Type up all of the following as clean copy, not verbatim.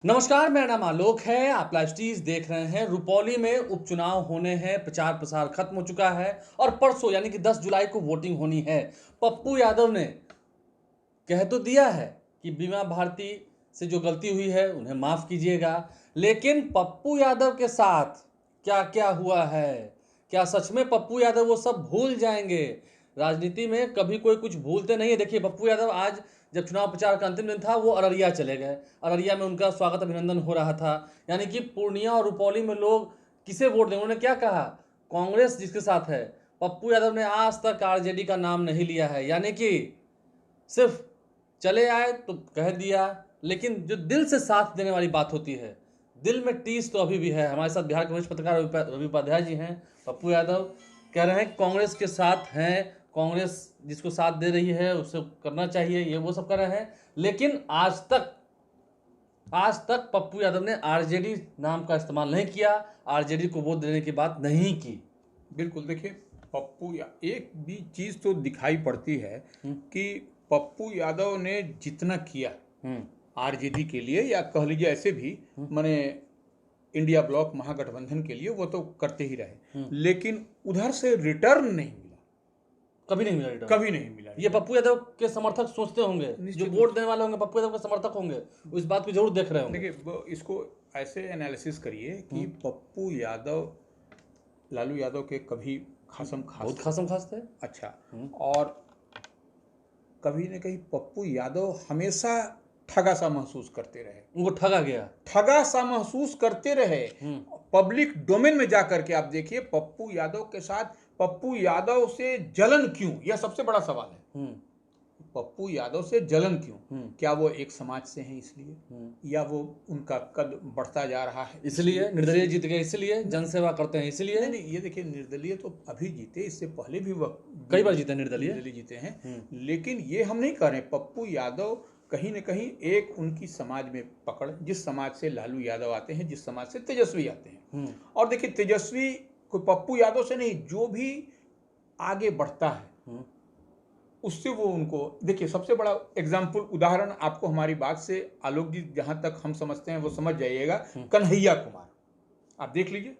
नमस्कार, मेरा नाम आलोक है। आप लाइव स्ट्रीज देख रहे हैं। रुपौली में उपचुनाव होने हैं, प्रचार प्रसार खत्म हो चुका है और परसों यानी कि 10 जुलाई को वोटिंग होनी है। पप्पू यादव ने कह तो दिया है कि बीमा भारती से जो गलती हुई है उन्हें माफ़ कीजिएगा, लेकिन पप्पू यादव के साथ क्या क्या हुआ है, क्या सच में पप्पू यादव वो सब भूल जाएंगे? राजनीति में कभी कोई कुछ भूलते नहीं है। देखिए, पप्पू यादव आज जब चुनाव प्रचार का अंतिम दिन था वो अररिया चले गए। अररिया में उनका स्वागत अभिनंदन हो रहा था। यानी कि पूर्णिया और रुपौली में लोग किसे वोट देंगे? उन्होंने क्या कहा? कांग्रेस जिसके साथ है। पप्पू यादव ने आज तक आरजेडी का नाम नहीं लिया है, यानी कि सिर्फ चले आए तो कह दिया, लेकिन जो दिल से साथ देने वाली बात होती है, दिल में टीस तो अभी भी है। हमारे साथ बिहार के वरिष्ठ पत्रकार रवि उपाध्याय जी हैं। पप्पू यादव कह रहे हैं कांग्रेस के साथ हैं, कांग्रेस जिसको साथ दे रही है उसे करना चाहिए, ये वो सब कर रहे हैं, लेकिन आज तक पप्पू यादव ने आरजेडी नाम का इस्तेमाल नहीं किया, आरजेडी को वोट देने की बात नहीं की। बिल्कुल। देखिए, पप्पू या एक भी चीज़ तो दिखाई पड़ती है कि पप्पू यादव ने जितना किया आरजेडी के लिए, या कह लीजिए ऐसे भी माने इंडिया ब्लॉक महागठबंधन के लिए, वो तो करते ही रहे, लेकिन उधर से रिटर्न नहीं मिला। कभी नहीं मिला रिटर्न, कभी नहीं मिला। ये पप्पू यादव के समर्थक सोचते होंगे, जो वोट देने वाले होंगे पप्पू यादव के समर्थक होंगे, वो इस बात को जरूर देख रहे होंगे। देखिए, इसको ऐसे एनालिसिस करिए कि पप्पू यादव लालू यादव के कभी खासम खास बहुत खासम खास थे। अच्छा, और कभी न कहीं पप्पू यादव हमेशा ठगा सा महसूस करते रहे। उनको ठगा गया, ठगा सा महसूस करते रहे। पब्लिक डोमेन में जाकर के आप देखिए, पप्पू यादव के साथ पप्पू यादव से जलन क्यों, यह सबसे बड़ा सवाल है। पप्पू यादव से जलन क्यों? क्या वो एक समाज से हैं इसलिए, या वो उनका कद बढ़ता जा रहा है इसलिए निर्दलीय जीत गए, इसलिए जनसेवा करते हैं, इसलिए? नहीं, ये देखिए, निर्दलीय तो अभी जीते, इससे पहले भी वह कई बार जीते निर्दलीय जीते हैं। लेकिन ये हम नहीं कह रहे। पप्पू यादव कहीं न कहीं एक उनकी समाज में पकड़, जिस समाज से लालू यादव आते हैं, जिस समाज से तेजस्वी आते हैं। और देखिए, तेजस्वी कोई पप्पू यादव से नहीं, जो भी आगे बढ़ता है उससे वो उनको, देखिए सबसे बड़ा एग्जाम्पल, उदाहरण आपको हमारी बात से आलोक जी जहां तक हम समझते हैं वो समझ जाइएगा। कन्हैया कुमार, आप देख लीजिए,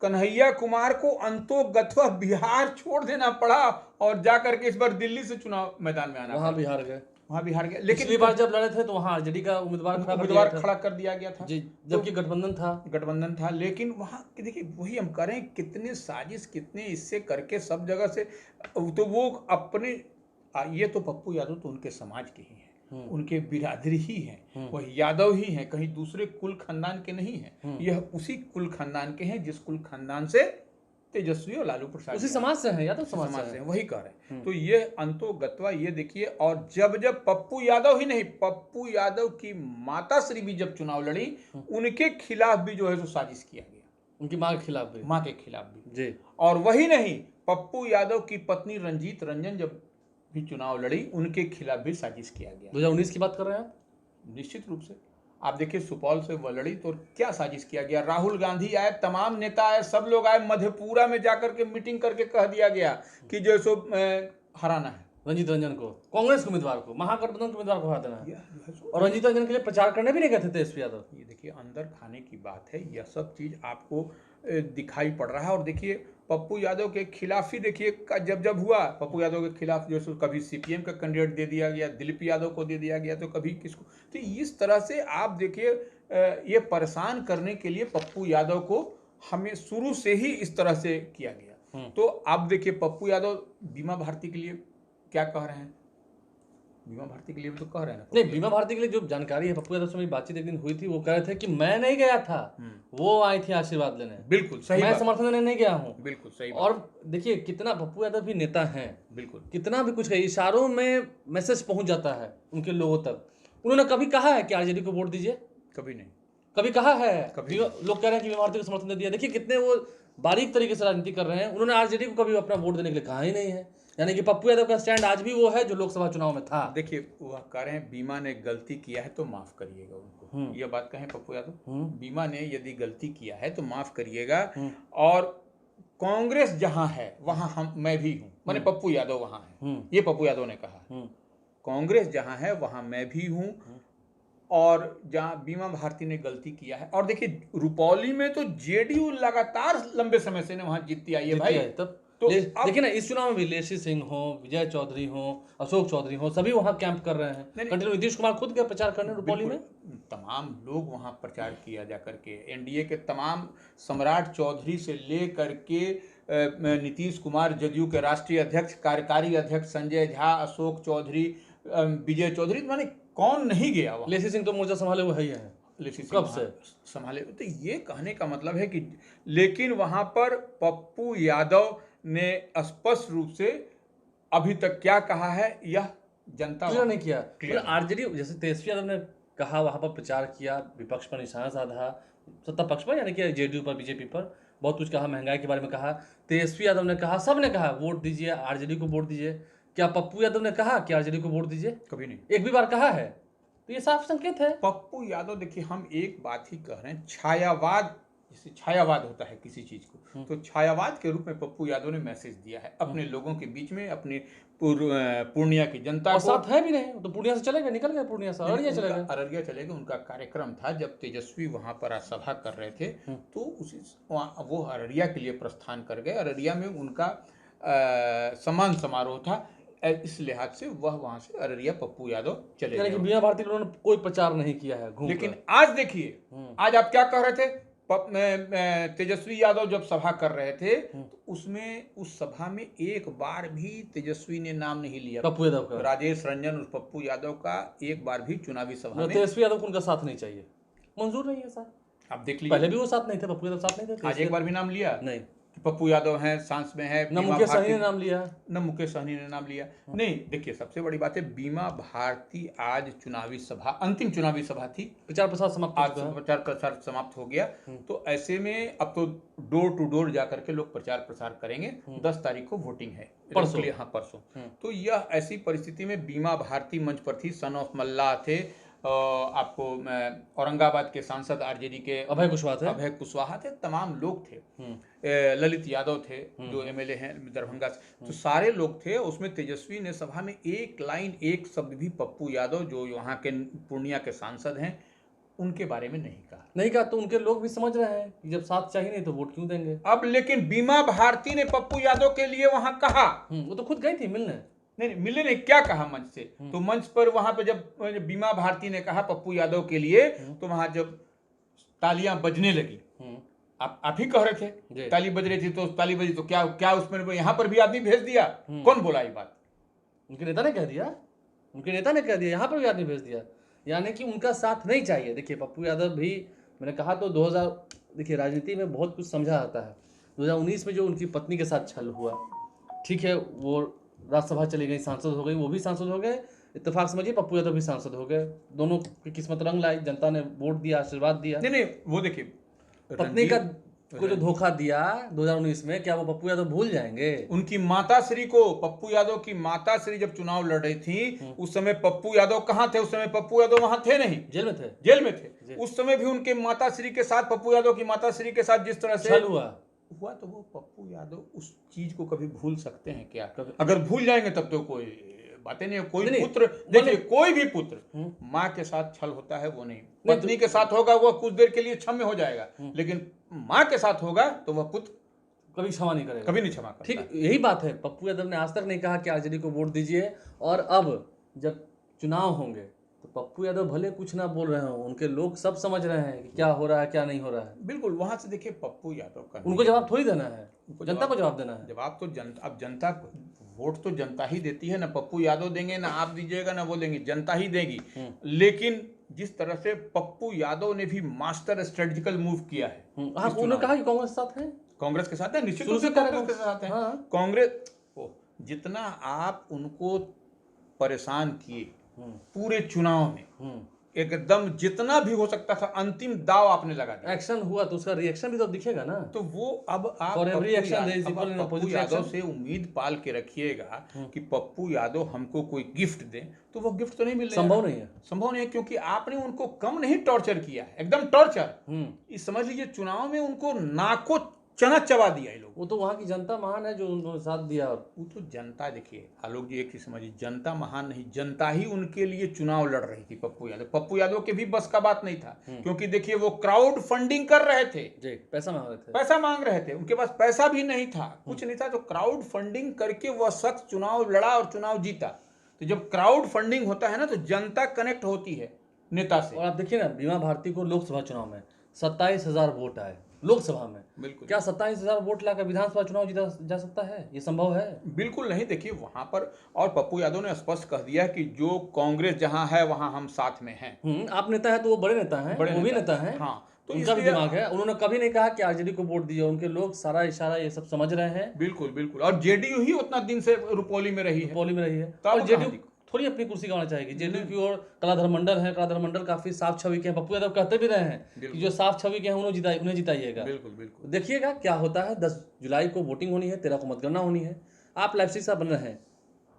कन्हैया कुमार को अंतोगत्वा बिहार छोड़ देना पड़ा और जाकर के इस बार दिल्ली से चुनाव मैदान में आना, वहां बिहार गए, वहां बिहार गए। लेकिन पिछली बार जब लड़े थे तो वहां आरजेडी का उम्मीदवार खड़ा कर दिया गया था, जबकि गठबंधन था। लेकिन वहां देखिए, वही हम करें, कितने साजिश, कितने इससे करके सब जगह से, तो वो अपने, ये तो पप्पू यादव तो उनके समाज के ही हैं, उनके बिरादरी ही हैं, वह यादव ही हैं, कहीं दूसरे कुल खानदान के नहीं हैं। यह उसी कुल खानदान के हैं जिस कुल खानदान से तेजस्वी और लालू प्रसाद उसी समाज से हैं, यादव समाज से हैं, वही कह रहे हैं। तो ये अंतोगत्वा ये देखिए। और जब पप्पू यादव ही नहीं, पप्पू यादव की माता श्री भी जब चुनाव लड़ी, उनके खिलाफ भी जो है सो साजिश किया गया, उनकी मां के खिलाफ भी जी। और वही नहीं, पप्पू यादव की पत्नी रंजीत रंजन जब भी चुनाव लड़ी, उनके खिलाफ भी साजिश किया गया। 2019 की बात कर रहे हैं आप? निश्चित रूप से। आप देखिए, सुपौल से वह लड़ी तो क्या साजिश किया गया। राहुल गांधी आए, तमाम नेता आए, सब लोग आए, मधेपुरा में जाकर के मीटिंग करके कह दिया गया कि जो सो हराना है रंजीत रंजन को, कांग्रेस के उम्मीदवार को, महागठबंधन के उम्मीदवार को हरा देना है। और रंजीत रंजन के लिए प्रचार करने भी नहीं गए थे तेजस्वी यादव। ये देखिए, अंदर खाने की बात है, यह सब चीज आपको दिखाई पड़ रहा है। और देखिए, पप्पू यादव के खिलाफ ही देखिए, जब हुआ पप्पू यादव के खिलाफ, जो है कभी सीपीएम का कैंडिडेट दे दिया गया, दिलीप यादव को दे दिया गया, तो कभी किसको। तो इस तरह से आप देखिए, ये परेशान करने के लिए पप्पू यादव को हमें शुरू से ही इस तरह से किया गया। तो आप देखिए, पप्पू यादव बीमा भारती के लिए क्या कह रहे हैं? बीमा भारती के लिए भी तो कह रहे हैं नहीं, बीमा भारती के लिए जो जानकारी है, पप्पू यादव से मेरी बातचीत एक दिन हुई थी, वो कह रहे थे कि मैं नहीं गया था, वो आई थी आशीर्वाद लेने। बिल्कुल सही, मैं समर्थन देने नहीं गया हूँ। बिल्कुल सही। और देखिए, कितना पप्पू यादव भी नेता हैं, बिल्कुल, कितना भी कुछ है, इशारों में मैसेज पहुंच जाता है उनके लोगों तक। उन्होंने कभी कहा है कि आरजेडी को वोट दीजिए? कभी नहीं। कभी कहा है? कभी लोग कह रहे हैं कि बीमा भारती को समर्थन दे दिया। देखिए, कितने वो बारीक तरीके से राजनीति कर रहे हैं। उन्होंने आरजेडी को कभी अपना वोट देने के लिए कहा ही नहीं है। यानी कि पप्पू यादव का स्टैंड आज भी वो है जो लोकसभा चुनाव में था। देखिए, वह कह रहे हैं बीमा ने गलती किया है तो माफ करिएगा उनको, यह बात कहें पप्पू यादव। बीमा ने यदि गलती किया है तो माफ करिएगा। और कांग्रेस जहां है वहां मैं भी हूं, माने पप्पू यादव वहां है, ये पप्पू यादव ने कहा। कांग्रेस जहां है वहां मैं भी हूं। और जहाँ बीमा भारती ने गलती किया है। और देखिए रुपौली में तो जेडीयू लगातार लंबे समय से वहां जीतती आई है भाई। तब तो अब देखिए ना, इस चुनाव में भी लेसी सिंह हो, विजय चौधरी हो, अशोक चौधरी हो, सभी वहां कैंप कर रहे हैं। कंटिन्यू नीतीश कुमार खुद गए प्रचार करने रुपौली में। तमाम लोग वहां प्रचार किया जा करके, एनडीए के तमाम सम्राट चौधरी से ले करके नीतीश कुमार, जदयू के राष्ट्रीय अध्यक्ष, कार्यकारी अध्यक्ष संजय झा, अशोक चौधरी, विजय चौधरी, माने कौन नहीं गया वहां। लेसी सिंह तो मोर्चा संभाले वो है ही है, कब से संभाले। तो ये कहने का मतलब है कि लेकिन वहां पर पप्पू यादव ने स्पष्ट रूप से अभी तक क्या कहा है यह जनता क्लियर नहीं किया। मतलब आरजेडी जैसे तेजस्वी यादव ने कहा, वहां पर प्रचार किया, विपक्ष पर निशाना साधा, सत्ता पक्ष पर यानी कि जेडीयू पर, बीजेपी पर बहुत कुछ कहा, महंगाई के बारे में कहा। तेजस्वी यादव ने कहा, सब ने कहा वोट दीजिए, आरजेडी को वोट दीजिए। क्या पप्पू यादव ने कहा कि आरजेडी को वोट दीजिए? कभी नहीं, एक भी बार कहा है? तो ये साफ संकेत है। पप्पू यादव, देखिए हम एक बात ही कह रहे हैं, छायावाद, जैसे छायावाद होता है किसी चीज को, तो छायावाद के रूप में पप्पू यादव ने मैसेज दिया है अपने लोगों के बीच में, अपने पूर्णिया की जनता और को। साथ है भी नहीं तो पूर्णिया से चले गए, निकल गए पूर्णिया से, अररिया चले गए। अररिया चले गए। उनका कार्यक्रम था, जब तेजस्वी वहां पर सभा कर रहे थे तो उसी वो अररिया के लिए प्रस्थान कर गए। अररिया में उनका सम्मान समारोह था, इस लिहाज से वह वहां से अररिया पप्पू यादव चले गए। बीमा भारती उन्होंने कोई प्रचार नहीं किया है घूम लेकिन आज देखिए, आज आप क्या कह रहे थे, तेजस्वी यादव जब सभा कर रहे थे तो उसमें, उस सभा में एक बार भी तेजस्वी ने नाम नहीं लिया पप्पू यादव का, राजेश रंजन और पप्पू यादव का एक बार भी चुनावी सभा में। तेजस्वी यादव को उनका साथ नहीं चाहिए, मंजूर नहीं है साथ। आप देख लीजिए, पहले भी वो साथ नहीं थे, पप्पू यादव साथ नहीं थे। आज एक बार भी नाम लिया नहीं, पप्पू यादव हैं, सांस में है, न मुकेश सहनी ने नाम लिया, न मुकेश सहनी ने नाम लिया। नहीं, देखिए सबसे बड़ी बात है, बीमा भारती आज चुनावी सभा, अंतिम चुनावी सभा थी, प्रचार प्रसार समाप्त, आज प्रचार प्रसार समाप्त हो गया। तो ऐसे में अब तो डोर टू डोर जाकर के लोग प्रचार प्रसार करेंगे। 10 तारीख को वोटिंग है, परसों। हाँ, परसों। तो यह ऐसी परिस्थिति में बीमा भारती मंच पर थी, सन ऑफ मल्ला थे, आपको औरंगाबाद के सांसद आरजेडी के अभय कुशवाहा थे, तमाम लोग थे, ललित यादव थे जो एमएलए हैं दरभंगा से, तो सारे लोग थे। उसमें तेजस्वी ने सभा में एक लाइन, एक शब्द भी पप्पू यादव जो वहाँ के पूर्णिया के सांसद हैं उनके बारे में नहीं कहा। तो उनके लोग भी समझ रहे हैं कि जब साथ चाहिए नहीं तो वोट क्यों देंगे। अब लेकिन बीमा भारती ने पप्पू यादव के लिए वहां कहा, वो तो खुद गई थी मिलने, नहीं मिलने नहीं, क्या कहा मंच से, तो मंच पर वहां पे जब बीमा भारती ने कहा पप्पू यादव के लिए, तो वहां जब तालियां बजने लगी, आप ही कह रहे थे ताली बज रही थी, तो ताली बजी तो क्या उसमें यहाँ पर भी आदमी भेज दिया? कौन बोला ये बात? उनके नेता ने कह दिया, यहाँ पर भी आदमी भेज दिया, यानी कि उनका साथ नहीं चाहिए। देखिए पप्पू यादव भी, मैंने कहा तो 2000, देखिए राजनीति में बहुत कुछ समझा जाता है। 2019 में जो उनकी पत्नी के साथ छल हुआ, ठीक है, वो राज्यसभा चली गई, सांसद हो गई, वो भी सांसद हो गए, इत्तेफाक समझिए पप्पू यादव भी सांसद हो गए, दोनों की किस्मत रंग लाई, जनता ने वोट दिया, आशीर्वाद दिया। नहीं, वो देखिए पत्नी का को जो धोखा दिया 2019 में, क्या वो पप्पू यादव भूल जाएंगे? उनकी माताश्री को, पप्पू यादव की माताश्री जब चुनाव लड़ रही थी, उस समय पप्पू यादव कहाँ थे? उस समय पप्पू यादव वहां थे नहीं, जेल में थे। उस समय भी उनके माताश्री के साथ, पप्पू यादव की माताश्री के साथ जिस तरह से हुआ, तो वो पप्पू यादव उस चीज को कभी भूल सकते हैं क्या? अगर भूल जाएंगे तब तो कोई बातें नहीं है। कोई पुत्र, देखिए कोई भी पुत्र माँ के साथ छल होता है वो नहीं, पत्नी के साथ होगा वो कुछ देर के लिए क्षम्य हो जाएगा, लेकिन माँ के साथ होगा तो वह पुत्र कभी क्षमा नहीं करेगा, कभी नहीं क्षमा करता। ठीक, यही बात है। पप्पू यादव ने आज तक नहीं कहा कि आरजेडी को वोट दीजिए, और अब जब चुनाव होंगे तो पप्पू यादव भले कुछ ना बोल रहे हो, उनके लोग सब समझ रहे हैं कि क्या हो रहा है क्या नहीं हो रहा है। बिल्कुल, वहां से देखिए पप्पू यादव का, उनको जवाब थोड़ी देना है, जनता को जवाब देना है। जवाब तो जनता, अब जनता, वोट तो जनता ही देती है ना, पप्पू यादव देंगे ना आप दीजिएगा ना वो देंगे, जनता ही देगी। लेकिन जिस तरह से पप्पू यादव ने भी मास्टर स्ट्रेटेजिकल मूव किया है, उन्होंने कहा कि कांग्रेस के साथ है, कांग्रेस के साथ है, निश्चित रूप से कांग्रेस के साथ है। कांग्रेस, जितना आप उनको परेशान किए पूरे चुनाव में, एकदम जितना भी हो सकता था अंतिम दाव आपने लगा दिया। एक्शन हुआ तो उसका रिएक्शन भी तो दिखेगा ना, तो वो अब आप पप्पू यादव से उम्मीद पाल के रखिएगा कि पप्पू यादव हमको कोई गिफ्ट दे, तो वो गिफ्ट तो नहीं मिल रहा, संभव नहीं है, क्योंकि आपने उनको कम नहीं टॉर्चर किया है, एकदम टॉर्चर। समझ लीजिए चुनाव में उनको नाको चना चबा दिया ये लोग। वो तो वहाँ की जनता महान है जो उन्होंने साथ दिया। और वो तो जनता, देखिए आलोक जी एक चीज समझिए, जनता महान नहीं, जनता ही उनके लिए चुनाव लड़ रही थी। पप्पू यादव के भी बस का बात नहीं था, क्योंकि देखिए वो क्राउड फंडिंग कर रहे थे जी, पैसा मांग रहे थे, पैसा मांग रहे थे, उनके पास पैसा भी नहीं था, कुछ नहीं था, तो क्राउड फंडिंग करके वह शख्स चुनाव लड़ा और चुनाव जीता। तो जब क्राउड फंडिंग होता है ना तो जनता कनेक्ट होती है नेता से। और आप देखिए ना, बीमा भारती को लोकसभा चुनाव में 27,000 वोट आए लोकसभा में। बिल्कुल, क्या 27,000 वोट लाकर विधानसभा चुनाव जीता जा सकता है? ये संभव है? बिल्कुल नहीं। देखिए वहां पर, और पप्पू यादव ने स्पष्ट कह दिया कि जो कांग्रेस जहां है वहां हम साथ में हैं। आप नेता है तो वो बड़े नेता हैं, बड़े वो भी नेता हैं, हाँ, तो उनका भी इसलिए दिमाग है। उन्होंने कभी नहीं कहा कि आरजेडी को वोट दिए, उनके लोग सारा इशारा ये सब समझ रहे हैं। बिल्कुल बिल्कुल, और जेडीयू ही उतना दिन से रुपौली में रही है, रुपौली में रही है, तो और अब जेडीयू कहाँ थोड़ी अपनी कुर्सी गंवाना चाहेगी। जेडीयू की ओर कलाधर मंडल है, कलाधर मंडल काफी साफ छवि के हैं। पप्पू यादव कहते भी रहे हैं कि जो साफ छवि के हैं उन्हें जिताइएगा। बिल्कुल बिल्कुल। देखिएगा क्या होता है। 10 जुलाई को वोटिंग होनी है, 13 को मतगणना होनी है। आप लाइफ साहब बन रहे हैं,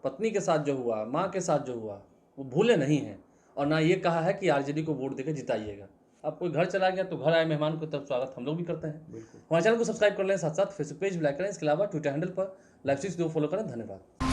पत्नी के साथ जो हुआ, माँ के साथ जो हुआ, वो भूले नहीं हैं। और ना ये कहा है कि आरजेडी को वोट देकर जिताइएगा। अब कोई घर चला गया तो घर आए मेहमान को तरफ स्वागत हम लोग भी करते हैं। बिल्कुल। हमारे चैनल को सब्सक्राइब कर लें, साथ साथ फेसबुक पेज भी लाइक करें, इसके अलावा ट्विटर हैंडल पर लाइव 6 फॉलो करें। धन्यवाद।